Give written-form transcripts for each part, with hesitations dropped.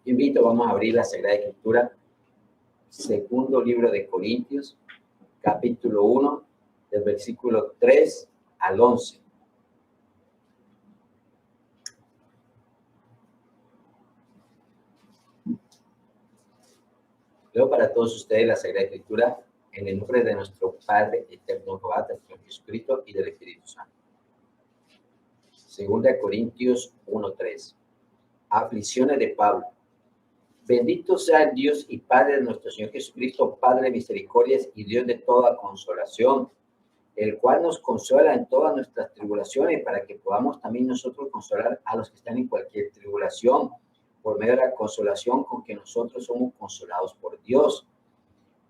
Invito, vamos a abrir la Sagrada Escritura, segundo libro de Corintios, capítulo 1, del versículo 3 al 11. Leo para todos ustedes la Sagrada Escritura en el nombre de nuestro Padre eterno, del Señor Jesucristo y del Espíritu Santo. Segunda Corintios 1:3. Aflicciones de Pablo. Bendito sea el Dios y Padre de nuestro Señor Jesucristo, Padre de misericordias y Dios de toda consolación, el cual nos consuela en todas nuestras tribulaciones, para que podamos también nosotros consolar a los que están en cualquier tribulación, por medio de la consolación con que nosotros somos consolados por Dios.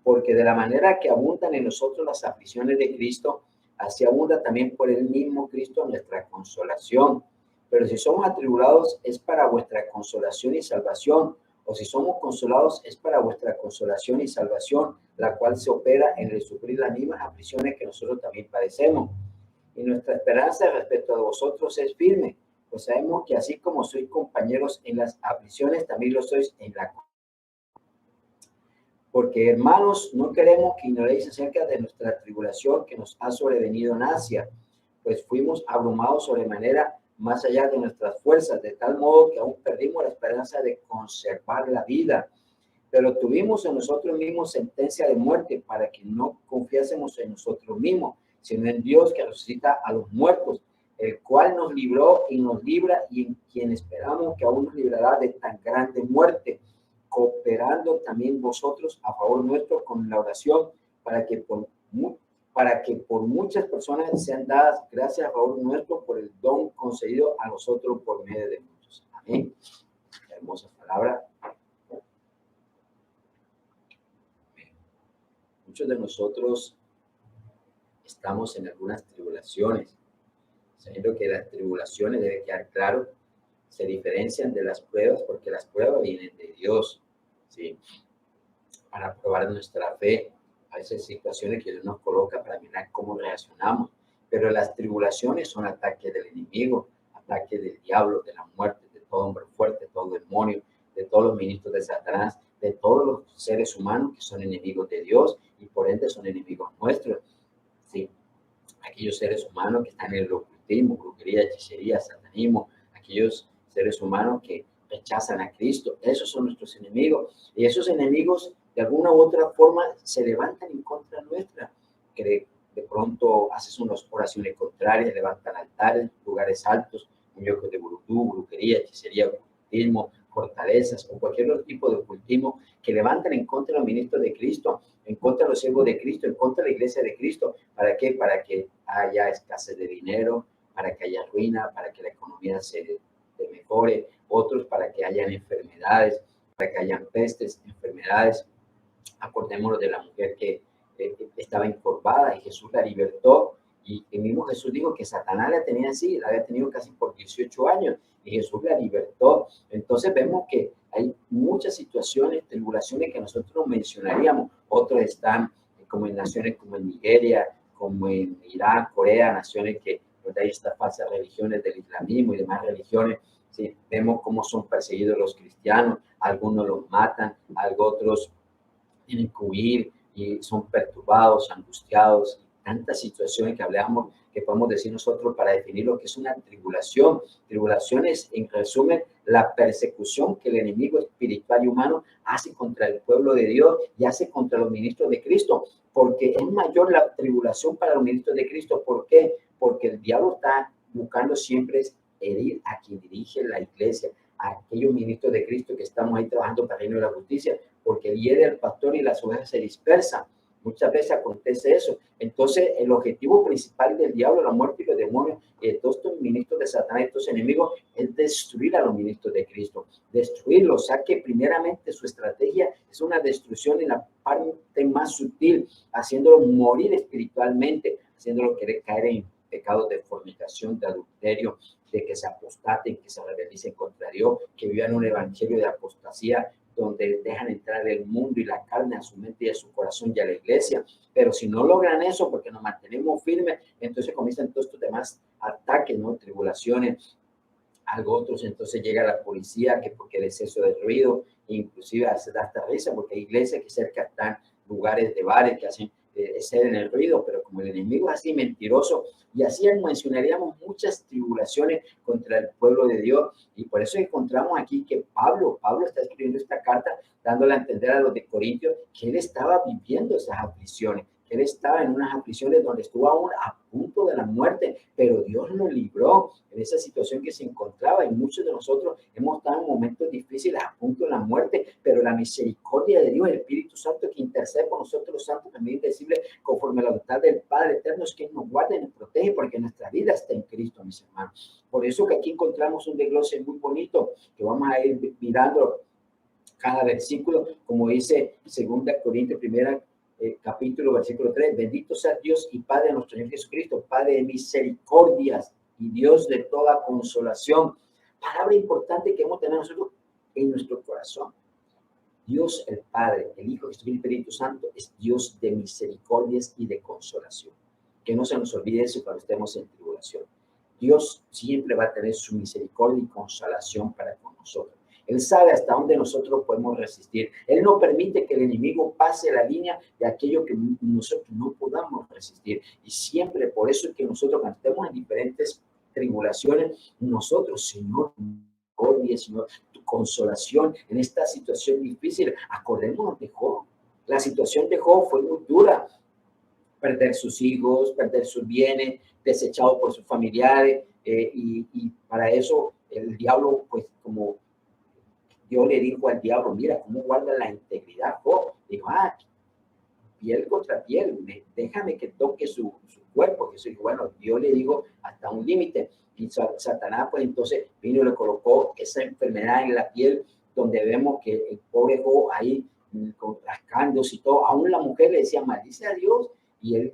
Porque de la manera que abundan en nosotros las aflicciones de Cristo, así abunda también por el mismo Cristo nuestra consolación. Pero si somos atribulados, es para vuestra consolación y salvación, o si somos consolados, es para vuestra consolación y salvación, la cual se opera en el sufrir las mismas aflicciones que nosotros también padecemos. Y nuestra esperanza respecto a vosotros es firme, pues sabemos que así como sois compañeros en las aflicciones, también lo sois en la. Porque, hermanos, no queremos que ignoréis acerca de nuestra tribulación que nos ha sobrevenido en Asia, pues fuimos abrumados sobremanera más allá de nuestras fuerzas, de tal modo que aún perdimos la esperanza de conservar la vida. Pero tuvimos en nosotros mismos sentencia de muerte, para que no confiásemos en nosotros mismos, sino en Dios que resucita a los muertos, el cual nos libró y nos libra, y en quien esperamos que aún nos librará de tan grande muerte, cooperando también vosotros a favor nuestro con la oración, para que por muchas personas sean dadas gracias a favor nuestro por el don concedido a nosotros por medio de muchos. Amén. Hermosa palabra. Muchos de nosotros estamos en algunas tribulaciones, sabiendo que las tribulaciones, debe quedar claro, se diferencian de las pruebas, porque las pruebas vienen de Dios, ¿sí? Para probar nuestra fe. A veces situaciones que Dios nos coloca para mirar cómo reaccionamos, pero las tribulaciones son ataques del enemigo, ataques del diablo, de la muerte, de todo hombre fuerte, todo demonio, de todos los ministros de Satanás, de todos los seres humanos que son enemigos de Dios y por ende son enemigos nuestros, ¿sí? Aquellos seres humanos que están en el ocultismo, brujería, hechicería, satanismo, aquellos seres humanos que rechazan a Cristo, esos son nuestros enemigos, y esos enemigos de alguna u otra forma se levantan en contra nuestra, que de pronto haces unas oraciones contrarias, levantan altares, lugares altos, muñecos de vudú, brujería, hechicería, ocultismo, fortalezas o cualquier otro tipo de ocultismo que levantan en contra de los ministros de Cristo, en contra de los siervos de Cristo, en contra de la iglesia de Cristo. ¿Para qué? Para que haya escasez de dinero, para que haya ruina, para que la economía se mejore, otros para que hayan enfermedades, para que hayan pestes, enfermedades. Acordémonos de la mujer que estaba encorvada y Jesús la libertó, y el mismo Jesús dijo que Satanás la tenía así, la había tenido casi por 18 años y Jesús la libertó. Entonces vemos que hay muchas situaciones, tribulaciones que nosotros mencionaríamos. Otros están como en naciones como en Nigeria, como en Irán, Corea, naciones que donde hay estas falsas religiones del islamismo y demás religiones. Sí, vemos cómo son perseguidos los cristianos, algunos los matan, otros tienen que huir y son perturbados, angustiados, tantas situaciones que hablamos, que podemos decir nosotros para definir lo que es una tribulación. Tribulación es, en resumen, la persecución que el enemigo espiritual y humano hace contra el pueblo de Dios y hace contra los ministros de Cristo, porque es mayor la tribulación para los ministros de Cristo. ¿Por qué? Porque el diablo está buscando siempre herir a quien dirige la iglesia, a aquellos ministros de Cristo que estamos ahí trabajando para el reino de la justicia, porque hiere al pastor y las ovejas se dispersan. Muchas veces acontece eso. Entonces, el objetivo principal del diablo, la muerte y los demonios, de todos estos ministros de Satanás, estos enemigos, es destruir a los ministros de Cristo, destruirlos. O sea que primeramente su estrategia es una destrucción en la parte más sutil, haciéndolos morir espiritualmente, haciéndolos querer caer en pecados de fornicación, de adulterio, de que se apostaten, que se rebelicen contra Dios, que vivan un evangelio de apostasía, donde dejan entrar el mundo y la carne a su mente y a su corazón y a la iglesia. Pero si no logran eso, porque nos mantenemos firmes, entonces comienzan todos estos demás ataques, ¿no? Tribulaciones, Algo otros, entonces llega la policía, que porque el exceso de ruido, inclusive hace hasta risa, porque hay iglesias que cerca están lugares de bares que hacen exceden el ruido, pero como el enemigo es así mentiroso, y así mencionaríamos muchas tribulaciones contra el pueblo de Dios, y por eso encontramos aquí que Pablo está escribiendo esta carta dándole a entender a los de Corintios que él estaba viviendo esas aflicciones, que él estaba en unas aflicciones donde estuvo aún a punto de la muerte, pero Dios lo libró en esa situación que se encontraba, y muchos de nosotros hemos estado en momentos difíciles a punto de la muerte, pero la misericordia de Dios, el Espíritu Santo que intercede por nosotros los santos, también indecible, conforme a la voluntad del Padre eterno, es quien nos guarda y nos protege, porque nuestra vida está en Cristo, mis hermanos. Por eso que aquí encontramos un desglose muy bonito, que vamos a ir mirando cada versículo, como dice 2 Corintios 1, capítulo, versículo 3, bendito sea Dios y Padre de nuestro Señor Jesucristo, Padre de misericordias y Dios de toda consolación. Palabra importante que hemos tenido nosotros en nuestro corazón. Dios el Padre, el Hijo, el Espíritu Santo es Dios de misericordias y de consolación. Que no se nos olvide eso cuando estemos en tribulación. Dios siempre va a tener su misericordia y consolación para con nosotros. Él sabe hasta dónde nosotros podemos resistir. Él no permite que el enemigo pase la línea de aquello que nosotros no podamos resistir. Y siempre por eso es que nosotros cuando estemos en diferentes tribulaciones, nosotros, Señor, Señor, tu consolación en esta situación difícil. Acordémonos de Job. La situación de Job fue muy dura. Perder sus hijos, perder sus bienes, desechado por sus familiares. Y para eso el diablo, pues como Dios le dijo al diablo, mira, ¿cómo guarda la integridad Job? Dijo, piel contra piel, déjame que toque su cuerpo. Eso, y bueno, Dios le dijo hasta un límite. Y Satanás, pues entonces vino y le colocó esa enfermedad en la piel, donde vemos que el pobre Job ahí con rascándose y todo. Aún la mujer le decía, maldice a Dios. Y él,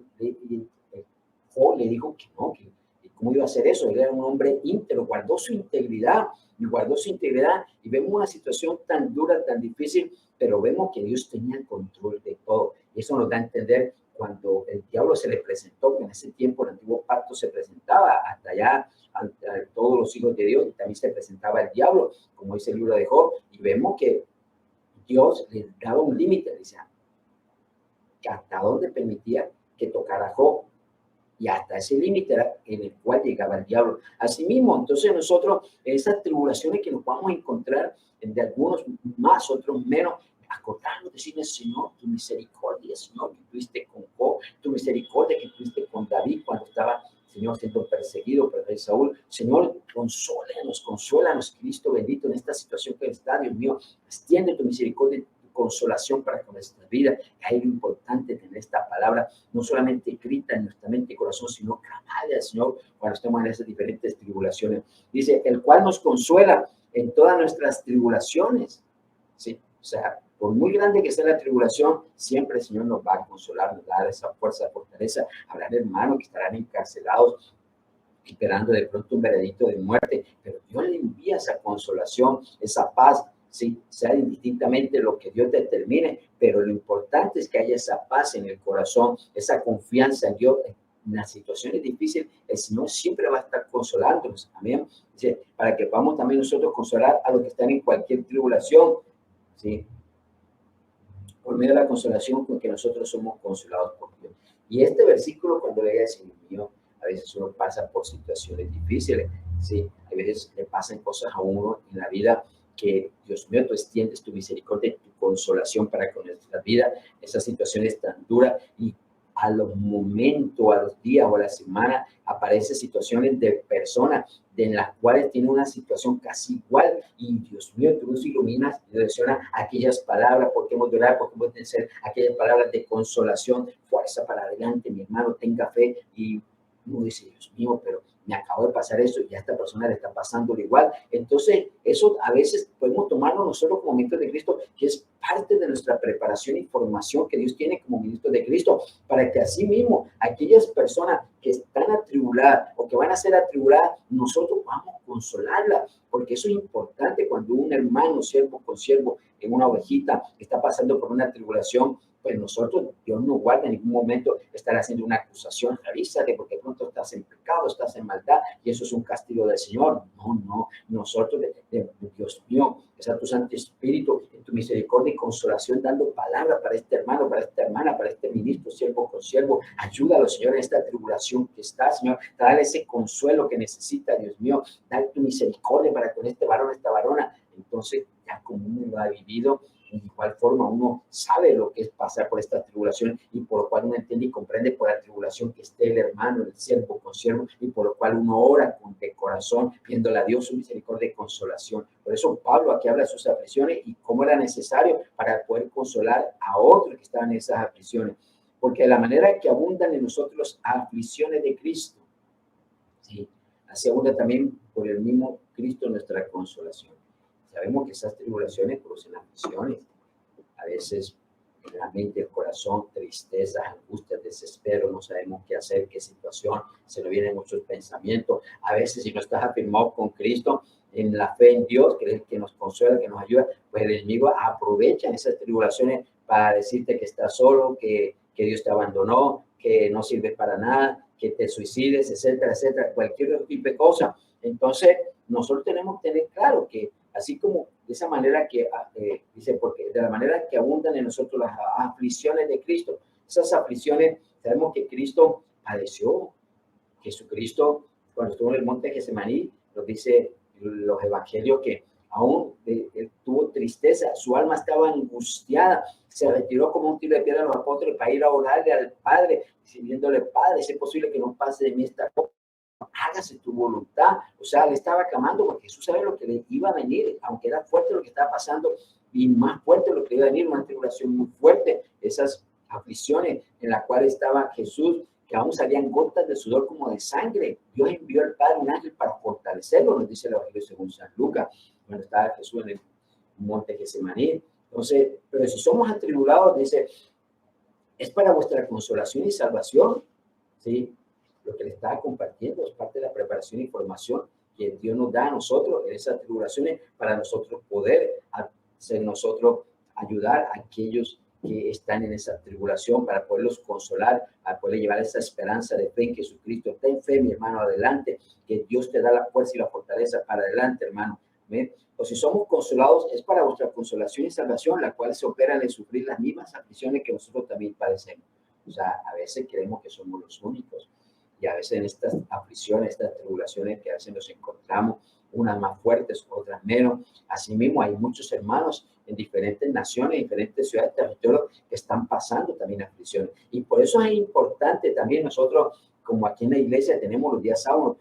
Job le dijo que no, que cómo iba a hacer eso. Él era un hombre íntegro, guardó su integridad y vemos una situación tan dura, tan difícil, pero vemos que Dios tenía el control de todo. Y eso nos da a entender cuando el diablo se le presentó, que en ese tiempo el antiguo pacto se presentaba hasta allá a todos los hijos de Dios, y también se presentaba el diablo, como dice el libro de Job, y vemos que Dios le daba un límite, decía, que hasta dónde permitía que tocara a Job, y hasta ese límite era en el cual llegaba el diablo. Asimismo, entonces nosotros, esas tribulaciones que nos vamos a encontrar, de algunos más, otros menos, acordarnos, decirle, Señor, tu misericordia, Señor, que tuviste con Job, tu misericordia que tuviste con David cuando estaba, Señor, siendo perseguido por el rey Saúl. Señor, consuélanos, Cristo bendito, en esta situación que está, Dios mío, extiende tu misericordia, consolación para con nuestra vida. Es importante tener esta palabra no solamente escrita en nuestra mente y corazón, sino clamarle al Señor cuando estemos en esas diferentes tribulaciones. Dice, el cual nos consuela en todas nuestras tribulaciones. Sí, o sea, por muy grande que sea la tribulación, siempre el Señor nos va a consolar, nos va a dar esa fuerza, fortaleza. Habrá hermanos que estarán encarcelados, esperando de pronto un veredicto de muerte, pero Dios le envía esa consolación, esa paz. Sí, sea indistintamente lo que Dios determine, pero lo importante es que haya esa paz en el corazón, esa confianza en Dios. En las situaciones difíciles, el Señor siempre va a estar consolándonos. Amén. Dice, para que podamos también nosotros consolar a los que están en cualquier tribulación. Sí, por medio de la consolación con que nosotros somos consolados por Dios. Y este versículo, cuando le dice, mío, a veces uno pasa por situaciones difíciles. Sí, a veces le pasan cosas a uno en la vida que, Dios mío, tú extiendes tu misericordia, tu consolación para con nuestra vida, esas situaciones tan duras, y a los momentos, a los días o a la semana aparecen situaciones de personas en las cuales tiene una situación casi igual, y Dios mío, tú nos iluminas y mencionas aquellas palabras, porque hemos de orar, porque hemos de ser aquellas palabras de consolación, fuerza para adelante, mi hermano, tenga fe. Y uno dice, Dios mío, pero me acabo de pasar eso y a esta persona le está pasando igual. Entonces, eso a veces podemos tomarlo nosotros como ministros de Cristo, que es parte de nuestra preparación y formación que Dios tiene como ministros de Cristo, para que así mismo aquellas personas que están atribuladas o que van a ser atribuladas, nosotros vamos a consolarlas, porque eso es importante cuando un hermano, siervo con siervo, en una ovejita, está pasando por una tribulación. Pues nosotros, Dios no guarda en ningún momento estar haciendo una acusación, revísate porque pronto estás en pecado. pecado, estás en maldad y eso es un castigo del Señor. No, nosotros, Dios mío, es a tu Santo Espíritu, en tu misericordia y consolación, dando palabra para este hermano, para esta hermana, para este ministro, siervo con siervo. Ayúdalo, Señor, en esta tribulación que está, Señor. Dale ese consuelo que necesita, Dios mío. Dale tu misericordia para con este varón, esta varona. Entonces, ya como uno lo ha vivido, de igual forma uno sabe lo que es pasar por esta tribulación y por lo cual uno entiende y comprende por la tribulación que esté el hermano, el siervo con siervo, y por lo cual uno ora de corazón, pidiéndole a Dios su misericordia y consolación. Por eso Pablo aquí habla de sus aflicciones y cómo era necesario para poder consolar a otros que estaban en esas aflicciones. Porque de la manera que abundan en nosotros las aflicciones de Cristo, ¿sí?, así abunda también por el mismo Cristo nuestra consolación. Sabemos que esas tribulaciones producen aflicciones, a veces en la mente, el corazón, tristeza, angustia, desespero, no sabemos qué hacer, qué situación, se nos vienen muchos pensamientos. A veces si no estás afirmado con Cristo, en la fe en Dios, que es el que nos consuela, que nos ayuda, pues el enemigo aprovecha esas tribulaciones para decirte que estás solo, que Dios te abandonó, que no sirves para nada, que te suicides, etcétera, etcétera, cualquier tipo de cosa. Entonces, nosotros tenemos que tener claro que así como de esa manera que, dice, porque de la manera que abundan en nosotros las aflicciones de Cristo, esas aflicciones, sabemos que Cristo padeció. Jesucristo, cuando estuvo en el monte de Getsemaní, nos dice los evangelios que aún él tuvo tristeza, su alma estaba angustiada, se retiró como un tiro de piedra a los apóstoles para ir a orarle al Padre, diciéndole: Padre, si es posible que no pase de mí esta copa, hágase tu voluntad. O sea, le estaba clamando porque Jesús sabía lo que le iba a venir, aunque era fuerte lo que estaba pasando y más fuerte lo que iba a venir, una tribulación muy fuerte, esas aflicciones en las cuales estaba Jesús, que aún salían gotas de sudor como de sangre. Dios envió al Padre un ángel para fortalecerlo, nos dice el Evangelio según San Lucas, cuando estaba Jesús en el monte Getsemaní. Entonces, pero si somos atribulados, dice, es para vuestra consolación y salvación, ¿sí? Lo que le estaba compartiendo es parte de la preparación y formación que Dios nos da a nosotros en esas tribulaciones para nosotros poder hacer nosotros ayudar a aquellos que están en esa tribulación, para poderlos consolar, para poder llevar esa esperanza de fe en Jesucristo. Ten fe, mi hermano, adelante, que Dios te da la fuerza y la fortaleza para adelante, hermano. ¿Ven? O si somos consolados, es para vuestra consolación y salvación, la cual se opera en sufrir las mismas aflicciones que nosotros también padecemos. O sea, a veces creemos que somos los únicos. Y a veces en estas aflicciones, estas tribulaciones que a veces nos encontramos, unas más fuertes, otras menos. Asimismo, hay muchos hermanos en diferentes naciones, diferentes ciudades, territorios que están pasando también aflicciones. Y por eso es importante también nosotros, como aquí en la iglesia tenemos los días sábados,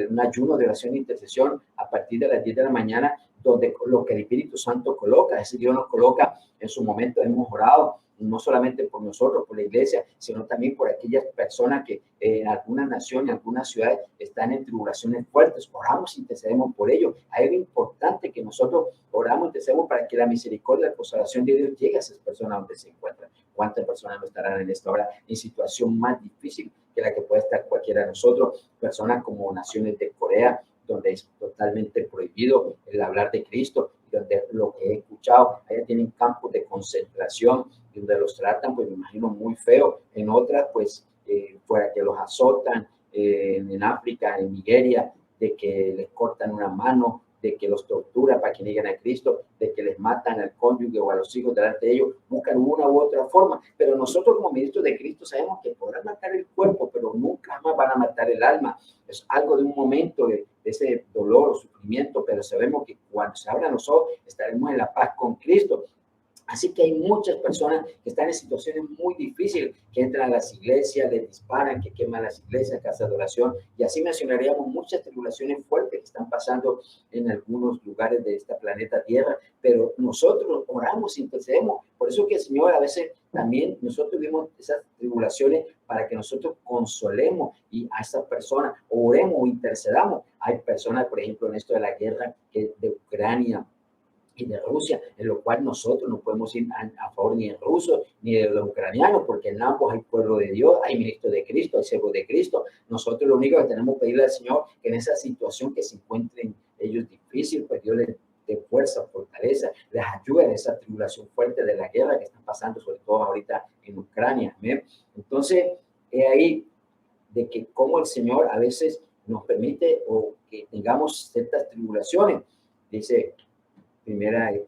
un ayuno de oración e intercesión a partir de las 10 de la mañana, donde lo que el Espíritu Santo coloca, es decir, Dios nos coloca en su momento. Hemos orado no solamente por nosotros, por la iglesia, sino también por aquellas personas que en alguna nación, en alguna ciudad están en tribulaciones fuertes. Oramos y intercedemos por ellos. Hay algo importante que nosotros oramos y intercedemos para que la misericordia y la consolación de Dios llegue a esas personas donde se encuentran. ¿Cuántas personas no estarán en esta hora en situación más difícil que la que puede estar cualquiera de nosotros? Personas como naciones de Corea, donde es totalmente prohibido el hablar de Cristo, donde lo que he escuchado, allá tienen campos de concentración, donde los tratan, pues me imagino, muy feo. En otras, pues, fuera que los azotan, en África, en Nigeria, de que les cortan una mano, de que los torturan para que nieguen a Cristo, de que les matan al cónyuge o a los hijos delante de ellos, buscan una u otra forma. Pero nosotros como ministros de Cristo sabemos que podrán matar el cuerpo, pero nunca más van a matar el alma. Es algo de un momento de ese dolor o sufrimiento, pero sabemos que cuando se abran los ojos estaremos en la paz con Cristo. Así que hay muchas personas que están en situaciones muy difíciles, que entran a las iglesias, les disparan, que queman las iglesias, casas de oración, y así mencionaríamos muchas tribulaciones fuertes que están pasando en algunos lugares de esta planeta Tierra, pero nosotros oramos, intercedemos. Por eso que el Señor a veces también nosotros vimos esas tribulaciones para que nosotros consolemos y a esas personas oremos o intercedamos. Hay personas, por ejemplo, en esto de la guerra de Ucrania y de Rusia, en lo cual nosotros no podemos ir a favor ni de rusos ni de los ucranianos, porque en ambos hay pueblo de Dios, hay ministro de Cristo, hay siervo de Cristo. Nosotros lo único que tenemos que pedirle al Señor, que en esa situación que se encuentren ellos difícil, pues Dios les dé fuerza, fortaleza, les ayude en esa tribulación fuerte de la guerra que están pasando, sobre todo ahorita en Ucrania. ¿Amén? Entonces, ahí de que cómo cómo el Señor a veces nos permite o que tengamos ciertas tribulaciones. Dice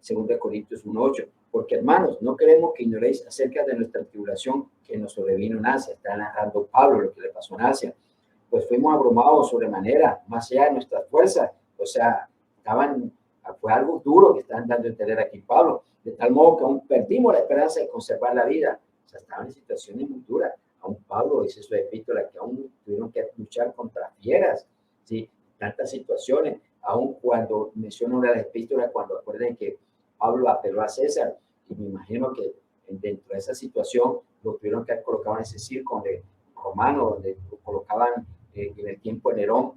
segunda Corintios 1:8, porque hermanos, no queremos que ignoréis acerca de nuestra tribulación que nos sobrevino en Asia. Está narrando Pablo lo que le pasó en Asia. Pues fuimos abrumados sobremanera, más allá de nuestras fuerzas. O sea, fue algo duro que estaban dando a entender aquí Pablo, de tal modo que aún perdimos la esperanza de conservar la vida. O sea, estaban en situaciones muy duras. Aún Pablo dice su epístola que aún tuvieron que luchar contra fieras, ¿sí? Tantas situaciones. Aún cuando menciona una de las epístolas, cuando acuerden que Pablo apeló a César, y me imagino que dentro de esa situación lo tuvieron que haber colocado en ese círculo de romano, donde lo colocaban en el tiempo de Nerón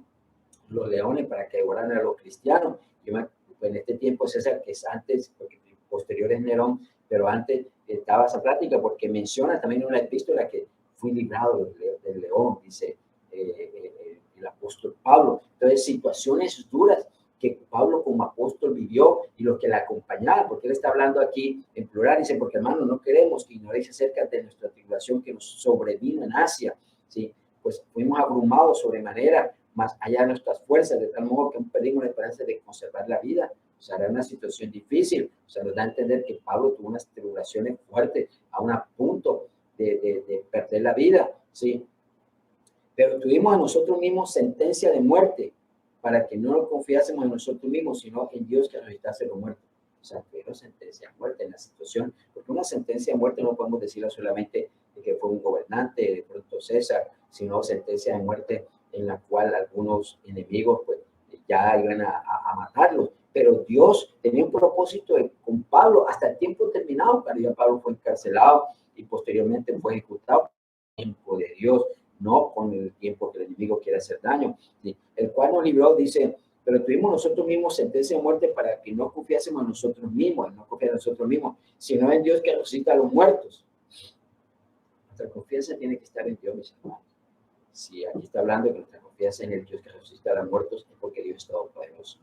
los leones para que devoraran a los cristianos. En este tiempo César, que es antes, porque posterior es Nerón, pero antes estaba esa práctica, porque menciona también en una epístola que fui librado del león, dice el apóstol Pablo. Entonces, situaciones duras que Pablo como apóstol vivió y los que le acompañaban, porque él está hablando aquí en plural, dice, porque hermano, no queremos que ignoréis acerca de nuestra tribulación que nos sobrevino en Asia, ¿sí? Pues fuimos abrumados sobremanera, más allá de nuestras fuerzas, de tal modo que perdimos la esperanza de conservar la vida. O sea, era una situación difícil. O sea, nos da a entender que Pablo tuvo unas tribulaciones fuertes, a un punto de perder la vida, ¿sí? Pero tuvimos a nosotros mismos sentencia de muerte, para que no nos confiásemos en nosotros mismos, sino en Dios que resucitase los muertos. O sea, tuvieron sentencia de muerte en la situación, porque una sentencia de muerte no podemos decirlo solamente de que fue un gobernante, de pronto César, sino sentencia de muerte en la cual algunos enemigos pues ya iban a matarlos. Pero Dios tenía un propósito con Pablo hasta el tiempo terminado, cuando ya Pablo fue encarcelado y posteriormente fue ejecutado. El tiempo de Dios, no con el tiempo que el enemigo quiere hacer daño, ¿sí? El cual nos libró, dice, pero tuvimos nosotros mismos sentencia de muerte para que no confiásemos en nosotros mismos, no confiar en nosotros mismos, sino en Dios que resucita a los muertos. Nuestra confianza tiene que estar en Dios, mis hermanos. Si aquí está hablando que nuestra confianza en el Dios que resucita a los muertos, es porque Dios es todopoderoso.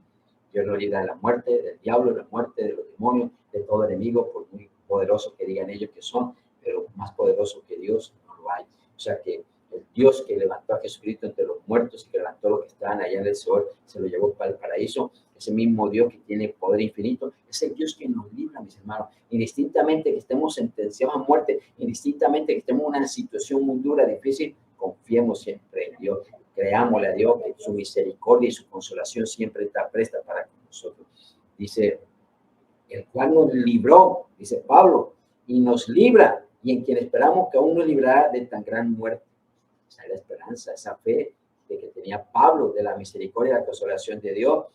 Dios nos libra de la muerte, del diablo, de la muerte, de los demonios, de todo enemigo, por muy poderoso que digan ellos que son, pero más poderoso que Dios no lo hay. O sea que el Dios que levantó a Jesucristo entre los muertos y que levantó los que estaban allá en el Seol, se lo llevó para el paraíso, ese mismo Dios que tiene poder infinito, es el Dios que nos libra, mis hermanos, indistintamente que estemos sentenciados a muerte, indistintamente que estemos en una situación muy dura, difícil, confiemos siempre en Dios, creámosle a Dios que su misericordia y su consolación siempre está presta para nosotros. Dice, el cual nos libró, dice Pablo, y nos libra, y en quien esperamos que aún nos librará de tan gran muerte. Esa es la esperanza, esa fe de que tenía Pablo de la misericordia y la consolación de Dios,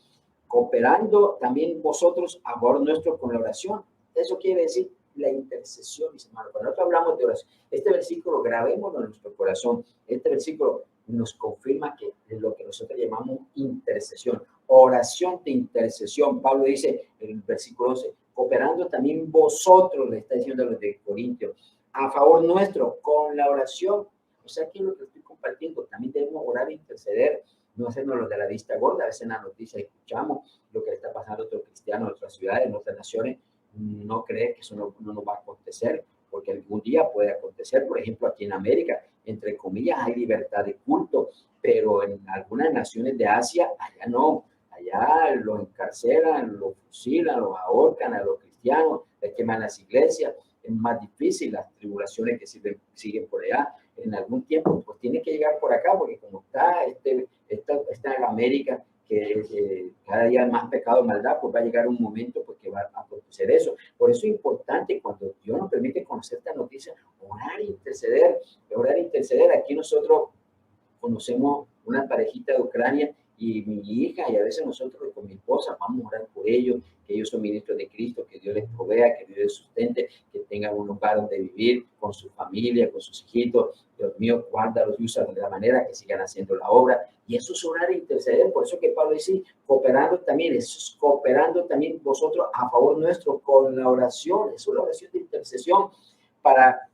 cooperando también vosotros a favor nuestro con la oración. Eso quiere decir la intercesión, mis hermanos. Cuando nosotros hablamos de oración, este versículo grabémoslo en nuestro corazón. Este versículo nos confirma que es lo que nosotros llamamos intercesión, oración de intercesión. Pablo dice en el versículo 11, cooperando también vosotros, le está diciendo a los de Corintios, a favor nuestro con la oración. O sea, que lo que estoy compartiendo, también debemos orar e interceder, no hacernos los de la vista gorda. A veces en la noticia escuchamos lo que le está pasando a otros cristianos en otras ciudades, en otras naciones. No cree que eso no nos va a acontecer, porque algún día puede acontecer. Por ejemplo, aquí en América, entre comillas, hay libertad de culto, pero en algunas naciones de Asia, allá no. Allá los encarcelan, los fusilan, los ahorcan a los cristianos, les queman las iglesias. Es más difícil las tribulaciones que siguen por allá. En algún tiempo, pues tiene que llegar por acá, porque como está en América, que cada día hay más pecado y maldad, pues va a llegar un momento pues, que va a acontecer eso. Por eso es importante, cuando Dios nos permite conocer esta noticia, orar e interceder, orar e interceder. Aquí nosotros conocemos una parejita de Ucrania y mi hija, y a veces nosotros con mi esposa vamos a orar por ellos, que ellos son ministros de Cristo, que Dios les provea, que Dios les sustente, que tengan un lugar donde vivir con su familia, con sus hijitos. Dios mío, guárdalos y úsalos de la manera que sigan haciendo la obra. Y eso es orar e interceder. Por eso que Pablo dice, cooperando también, eso es cooperando también vosotros a favor nuestro con la oración. Eso es la oración de intercesión para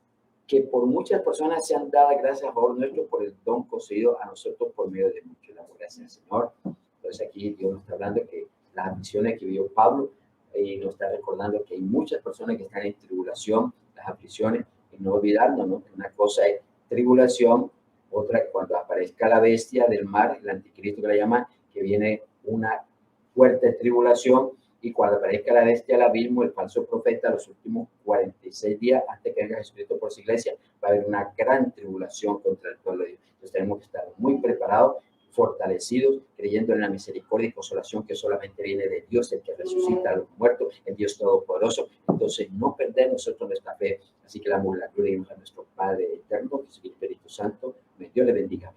que por muchas personas sean dadas gracias a favor nuestro por el don concedido a nosotros por medio de muchos. La gracia del Señor. Entonces aquí Dios nos está hablando que las aflicciones que vivió Pablo y nos está recordando que hay muchas personas que están en tribulación, las aflicciones, y no olvidarnos, ¿no? Que una cosa es tribulación Otra, cuando aparezca la bestia del mar, el anticristo que la llaman, que viene una fuerte tribulación, y cuando aparezca la bestia del abismo, el falso profeta, los últimos 46 días antes que venga Jesucristo por su iglesia, va a haber una gran tribulación contra el pueblo de Dios. Entonces tenemos que estar muy preparados, fortalecidos, creyendo en la misericordia y consolación que solamente viene de Dios, el que resucita a los muertos, el Dios Todopoderoso. Entonces no perder nosotros nuestra fe. Así que la gloria a nuestro Padre eterno, que es el Espíritu Santo. Dios le bendiga.